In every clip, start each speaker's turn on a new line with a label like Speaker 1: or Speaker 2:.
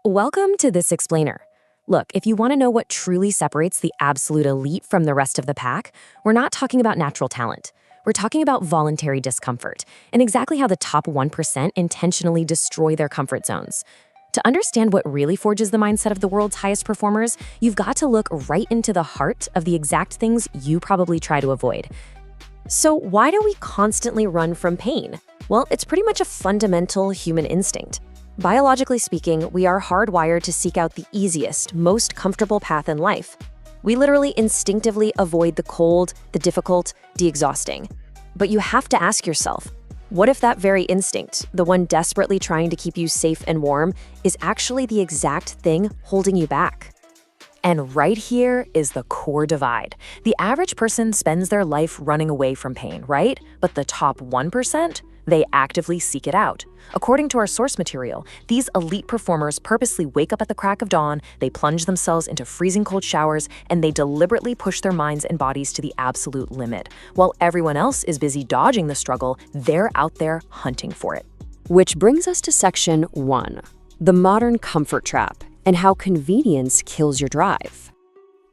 Speaker 1: Welcome to This Explainer. Look, if you want to know what truly separates the absolute elite from the rest of the pack, we're not talking about natural talent. We're talking about voluntary discomfort and exactly how the top 1% intentionally destroy their comfort zones. To understand what really forges the mindset of the world's highest performers, you've got to look right into the heart of the exact things you probably try to avoid. So why do we constantly run from pain? Well, it's pretty much a fundamental human instinct. Biologically speaking, we are hardwired to seek out the easiest, most comfortable path in life. We literally instinctively avoid the cold, the difficult, the exhausting. But you have to ask yourself, what if that very instinct, the one desperately trying to keep you safe and warm, is actually the exact thing holding you back? And right here is the core divide. The average person spends their life running away from pain, right? But the top 1%? They actively seek it out. According to our source material, these elite performers purposely wake up at the crack of dawn, they plunge themselves into freezing cold showers, and they deliberately push their minds and bodies to the absolute limit. While everyone else is busy dodging the struggle, they're out there hunting for it. Which brings us to section 1, the modern comfort trap, and how convenience kills your drive.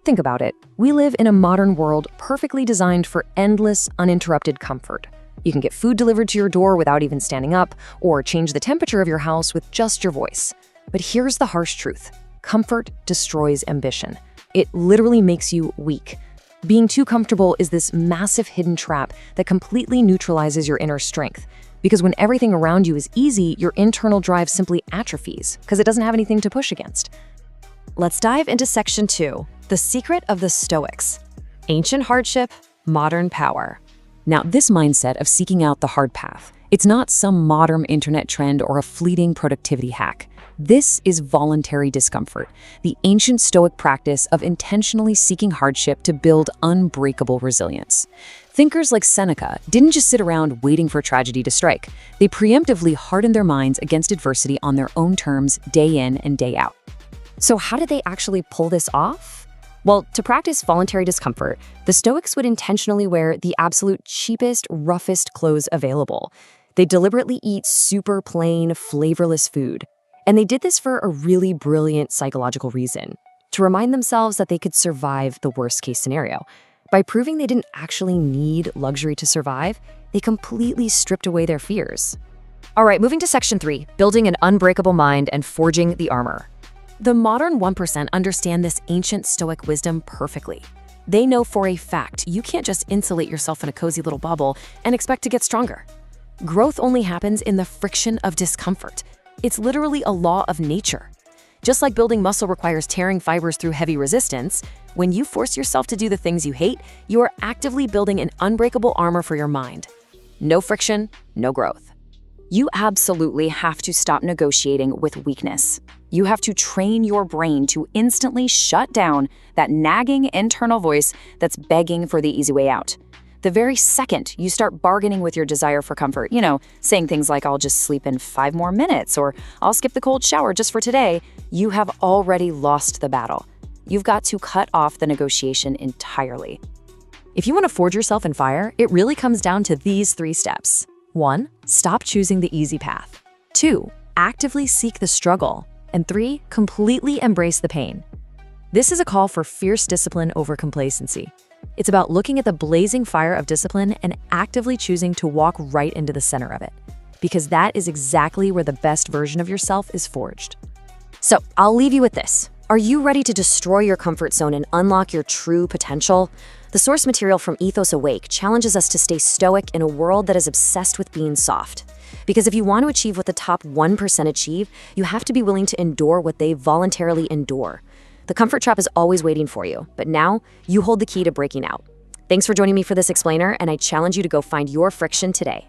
Speaker 1: Think about it. We live in a modern world perfectly designed for endless, uninterrupted comfort. You can get food delivered to your door without even standing up, or change the temperature of your house with just your voice. But here's the harsh truth. Comfort destroys ambition. It literally makes you weak. Being too comfortable is this massive hidden trap that completely neutralizes your inner strength. Because when everything around you is easy, your internal drive simply atrophies, because it doesn't have anything to push against. Let's dive into section 2, the secret of the Stoics. Ancient hardship, modern power. Now, this mindset of seeking out the hard path, it's not some modern internet trend or a fleeting productivity hack. This is voluntary discomfort, the ancient Stoic practice of intentionally seeking hardship to build unbreakable resilience. Thinkers like Seneca didn't just sit around waiting for tragedy to strike. They preemptively hardened their minds against adversity on their own terms, day in and day out. So how did they actually pull this off? Well, to practice voluntary discomfort, the Stoics would intentionally wear the absolute cheapest, roughest clothes available. They deliberately eat super plain, flavorless food. And they did this for a really brilliant psychological reason, to remind themselves that they could survive the worst-case scenario. By proving they didn't actually need luxury to survive, they completely stripped away their fears. All right, moving to section 3, building an unbreakable mind and forging the armor. The modern 1% understand this ancient Stoic wisdom perfectly. They know for a fact you can't just insulate yourself in a cozy little bubble and expect to get stronger. Growth only happens in the friction of discomfort. It's literally a law of nature. Just like building muscle requires tearing fibers through heavy resistance, when you force yourself to do the things you hate, you are actively building an unbreakable armor for your mind. No friction, no growth. You absolutely have to stop negotiating with weakness. You have to train your brain to instantly shut down that nagging internal voice that's begging for the easy way out. The very second you start bargaining with your desire for comfort, saying things like, I'll just sleep in 5 more minutes, or I'll skip the cold shower just for today, you have already lost the battle. You've got to cut off the negotiation entirely. If you want to forge yourself in fire, it really comes down to these 3 steps. 1. Stop choosing the easy path. 2. Actively seek the struggle. And 3. Completely embrace the pain. This is a call for fierce discipline over complacency. It's about looking at the blazing fire of discipline and actively choosing to walk right into the center of it. Because that is exactly where the best version of yourself is forged. So, I'll leave you with this. Are you ready to destroy your comfort zone and unlock your true potential? The source material from EthosAwake challenges us to stay stoic in a world that is obsessed with being soft. Because if you want to achieve what the top 1% achieve, you have to be willing to endure what they voluntarily endure. The comfort trap is always waiting for you, but now you hold the key to breaking out. Thanks for joining me for this explainer, and I challenge you to go find your friction today.